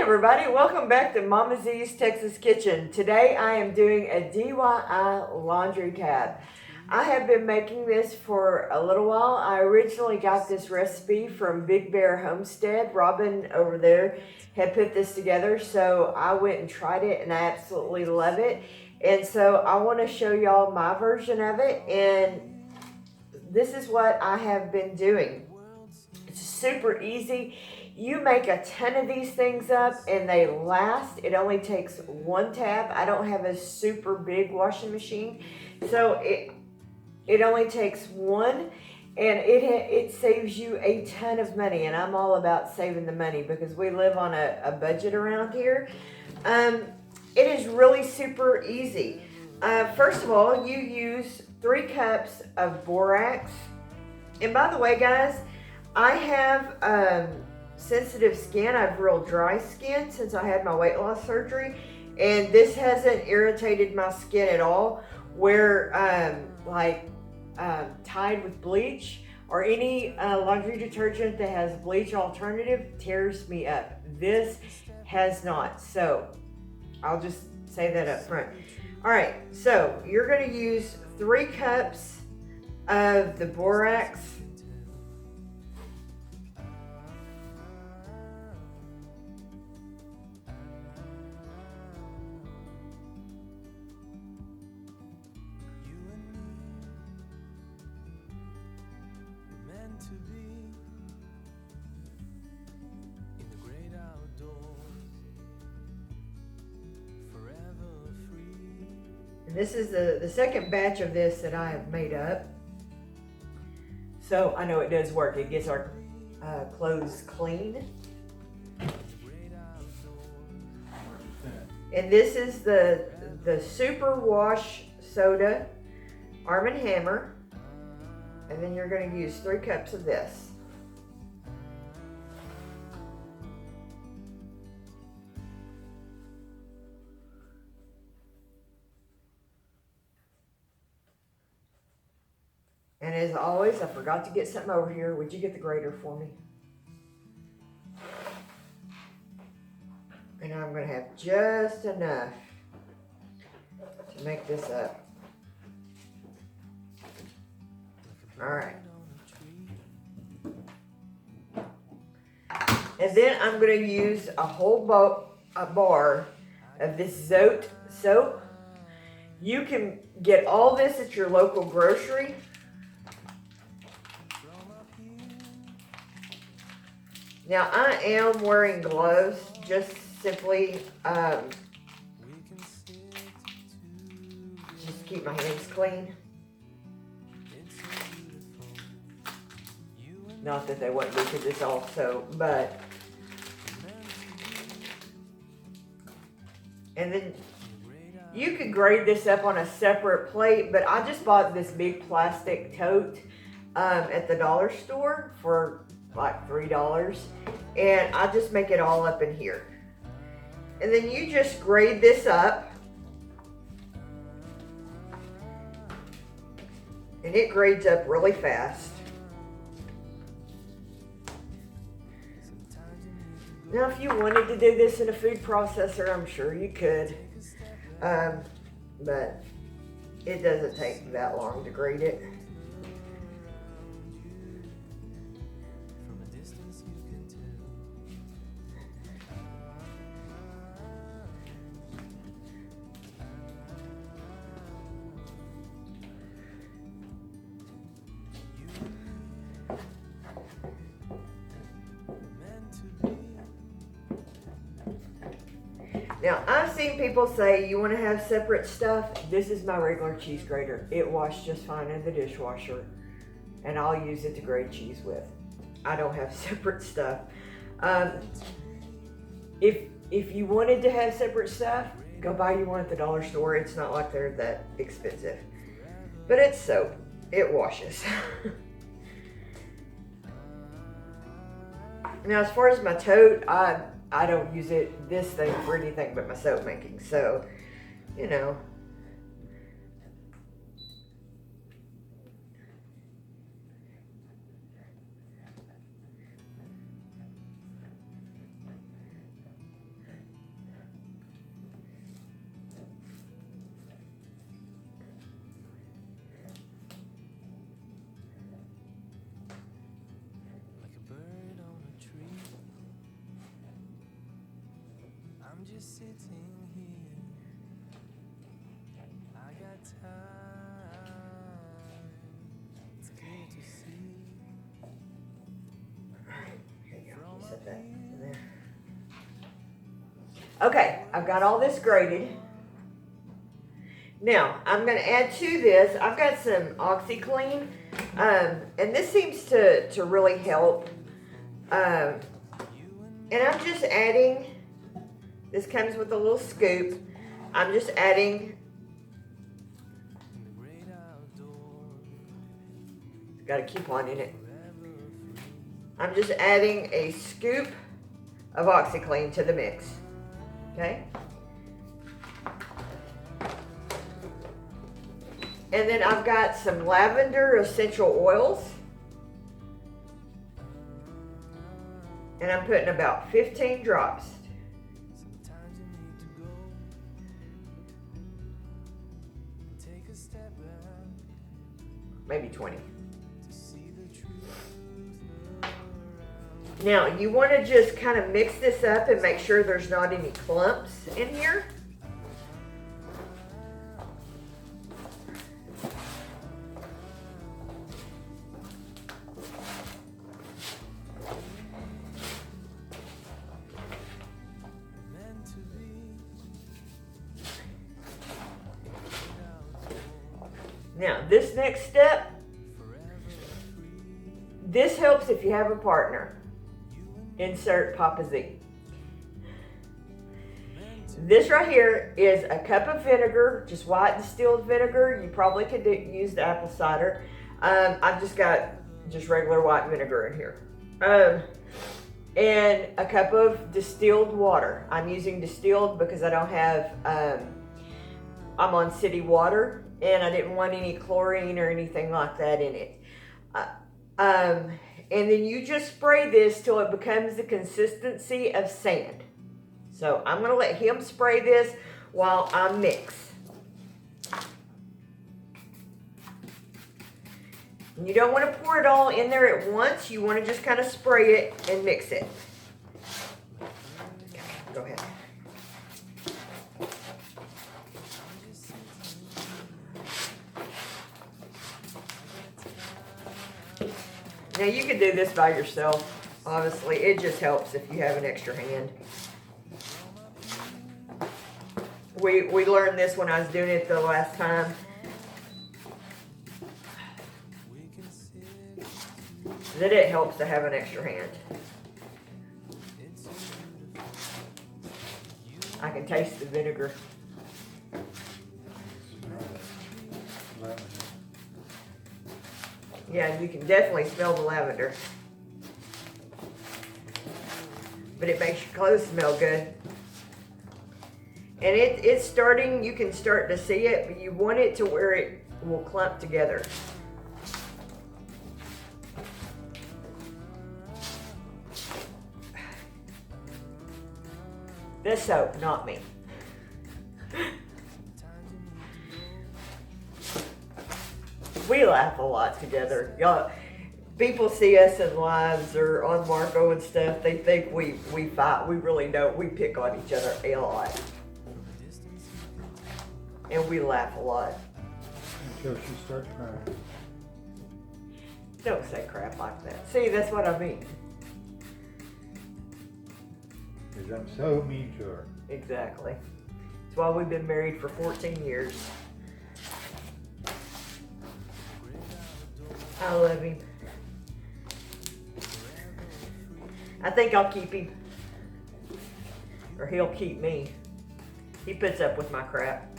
everybody, welcome back to Mama Z's Texas Kitchen. Today I am doing a DIY laundry tab. I have been making this for a little while. I originally got this recipe from Big Bear Homestead. Robin over there had put this together, so I went and tried it and I absolutely love it. And so I want to show y'all my version of it, and this is what I have been doing. It's super easy. You make a ton of these things up and they last. It only takes one tab. I don't have a super big washing machine, so it only takes one, and it saves you a ton of money. And I'm all about saving the money because we live on a budget around here. It is really super easy. First of all, you use 3 cups of borax. And by the way, guys, I have sensitive skin. I have real dry skin since I had my weight loss surgery, and this hasn't irritated my skin at all, where Tide with bleach or any laundry detergent that has bleach alternative tears me up. This has not, so I'll just say that up front. All right, so you're going to use 3 cups of the borax. And this is the second batch of this that I have made up. So I know it does work. It gets our clothes clean. And this is the Super Wash Soda Arm & Hammer. And then you're going to use 3 cups of this. And as always, I forgot to get something over here. Would you get the grater for me? And I'm going to have just enough to make this up. All right. And then I'm going to use a whole bar of this Zote soap. You can get all this at your local grocery. Now I am wearing gloves, just simply just keep my hands clean. Not that they wouldn't be because it's all soap, but. And then you could grade this up on a separate plate, but I just bought this big plastic tote at the dollar store for like $3, and I just make it all up in here. And then you just grade this up, and it grades up really fast. Now if you wanted to do this in a food processor, I'm sure you could, but it doesn't take that long to grade it. Now, I've seen people say you want to have separate stuff. This is my regular cheese grater. It washes just fine in the dishwasher, and I'll use it to grate cheese with. I don't have separate stuff. If you wanted to have separate stuff, go buy you one at the dollar store. It's not like they're that expensive. But it's soap. It washes. Now, as far as my tote, I don't use this thing for anything but my soap making. So, you know. Set that in there. Okay, I've got all this grated. Now, I'm going to add to this, I've got some OxyClean, and this seems to really help. And I'm just adding, this comes with a little scoop. I'm just adding, got a coupon in it. I'm just adding a scoop of OxyClean to the mix, okay? And then I've got some lavender essential oils. And I'm putting about 15 drops. Maybe 20. Now, you want to just kind of mix this up and make sure there's not any clumps in here. Now, this next step, this helps if you have a partner. Insert Papa Z. This right here is a cup of vinegar, just white distilled vinegar. You probably could use the apple cider. I've just got just regular white vinegar in here. And a cup of distilled water. I'm using distilled because I don't have, I'm on city water and I didn't want any chlorine or anything like that in it. And then you just spray this till it becomes the consistency of sand. So I'm gonna let him spray this while I mix. And you don't want to pour it all in there at once. You want to just kind of spray it and mix it. Okay, go ahead. Now you can do this by yourself. Honestly, it just helps if you have an extra hand. We learned this when I was doing it the last time. That it helps to have an extra hand. I can taste the vinegar. Yeah, you can definitely smell the lavender. But it makes your clothes smell good. And it's starting, you can start to see it, but you want it to where it will clump together. This soap, not me. We laugh a lot together. Y'all, people see us in lives or on Marco and stuff, they think we fight. We really don't. We pick on each other a lot. And we laugh a lot. Until she starts crying. Don't say crap like that. See, that's what I mean. Because I'm so mean to her. Exactly. That's why we've been married for 14 years. I love him. I think I'll keep him. Or he'll keep me. He puts up with my crap.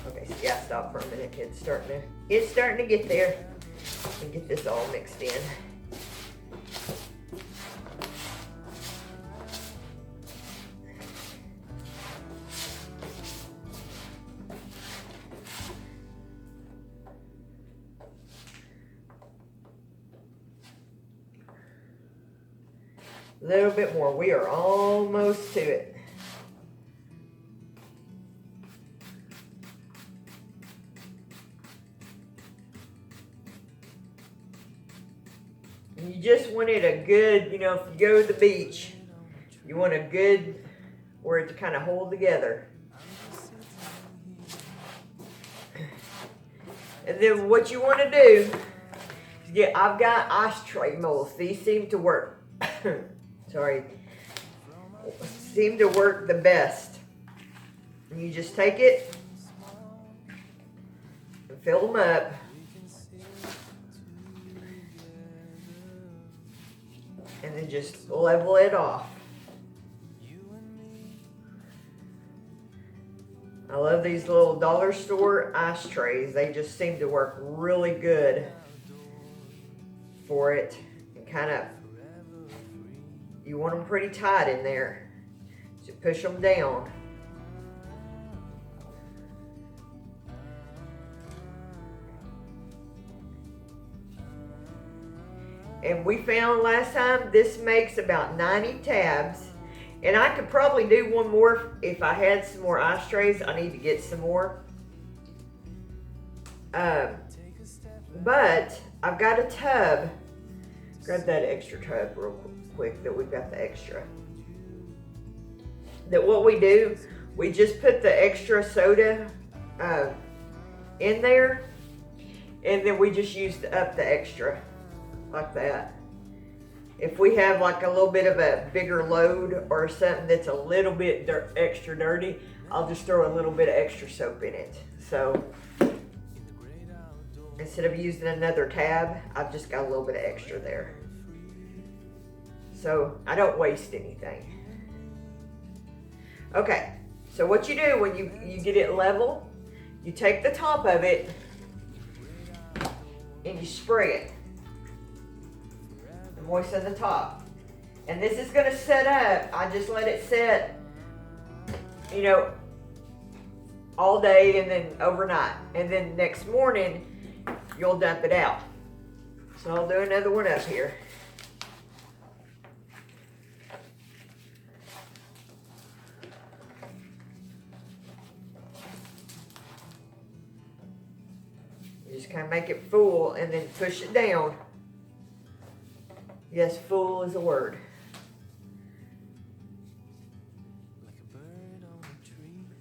Okay, so yeah, stop for a minute. It's starting to get there. And get this all mixed in. A little bit more. We are almost to it. You just want it a good, you know, if you go to the beach, you want a good, where it to kind of hold together. And then what you want to do is I've got ice tray molds. These seem to work. Sorry. Seem to work the best. And you just take it and fill them up. And then just level it off. I love these little dollar store ice trays. They just seem to work really good for it. And kind of, you want them pretty tight in there. So push them down. And we found last time this makes about 90 tabs. And I could probably do one more if I had some more ice trays. I need to get some more. But I've got a tub. Grab that extra tub real quick that we've got the extra. That what we do, we just put the extra soda in there. And then we just use up the extra. Like that. If we have like a little bit of a bigger load or something that's a little bit extra dirty, I'll just throw a little bit of extra soap in it. So instead of using another tab, I've just got a little bit of extra there. So I don't waste anything. Okay, so what you do when you get it level, you take the top of it and you spray it. Moisten the top. And this is going to set up, I just let it set, you know, all day and then overnight. And then next morning, you'll dump it out. So I'll do another one up here. You just kind of make it full and then push it down. Yes, full is a word.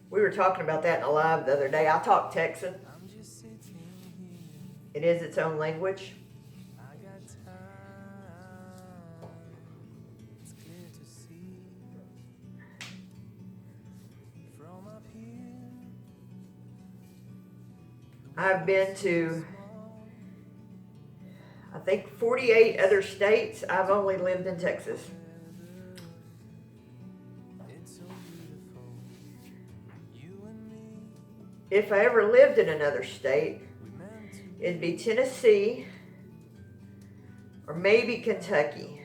We were talking about that in a live the other day. I talk Texan. It is its own language. I've been to, I think, 48 other states. I've only lived in Texas. If I ever lived in another state, it'd be Tennessee or maybe Kentucky.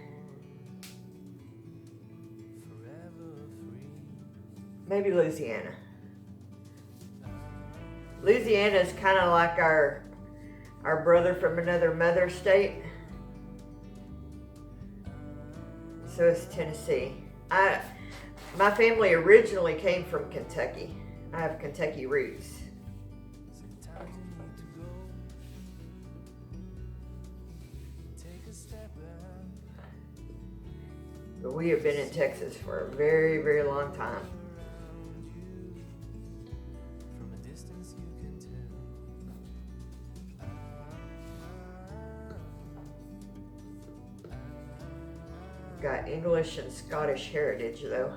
Maybe Louisiana. Louisiana is kind of like our brother from another mother state. So is Tennessee. My family originally came from Kentucky. I have Kentucky roots. But we have been in Texas for a very, very long time. Got English and Scottish heritage though.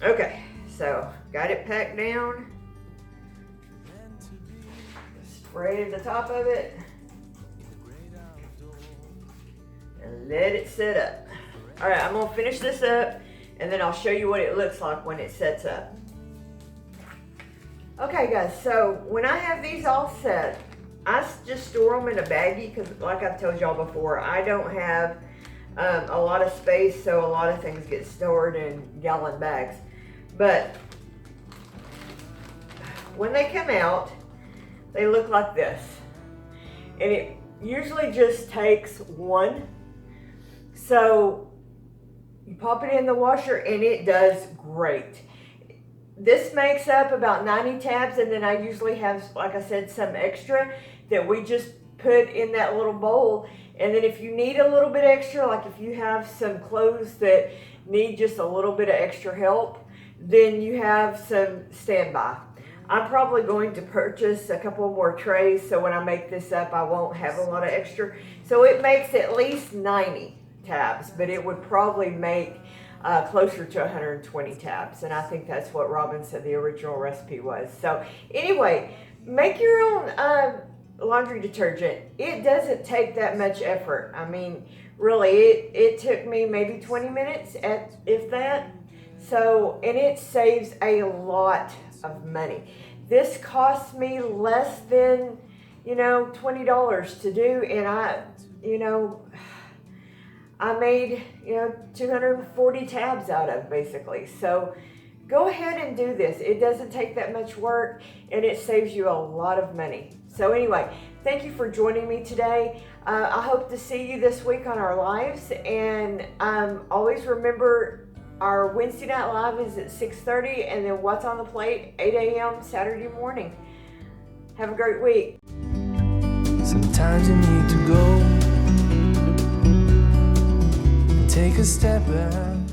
Okay, so got it packed down. Spray the top of it. And let it set up. All right, I'm gonna finish this up and then I'll show you what it looks like when it sets up. Okay guys, so when I have these all set, I just store them in a baggie because like I've told y'all before, I don't have a lot of space, so a lot of things get stored in gallon bags. But when they come out, they look like this. And it usually just takes one. So you pop it in the washer and it does great. This makes up about 90 tabs, and then I usually have, like I said, some extra that we just put in that little bowl, And then if you need a little bit extra, like if you have some clothes that need just a little bit of extra help, then you have some standby. I'm probably going to purchase a couple more trays, so when I make this up, I won't have a lot of extra. So it makes at least 90 tabs, but it would probably make closer to 120 tabs. And I think that's what Robin said the original recipe was. So anyway, make your own laundry detergent. It doesn't take that much effort. I mean, really, it took me maybe 20 minutes, if that. So, and it saves a lot of money. This cost me less than, $20 to do, and I made, 240 tabs out of, basically. So go ahead and do this. It doesn't take that much work, and it saves you a lot of money. So anyway, thank you for joining me today. I hope to see you this week on our lives, and always remember our Wednesday night live is at 6:30, and then What's on the Plate, 8 a.m. Saturday morning. Have a great week. Sometimes you need to go and take a step back.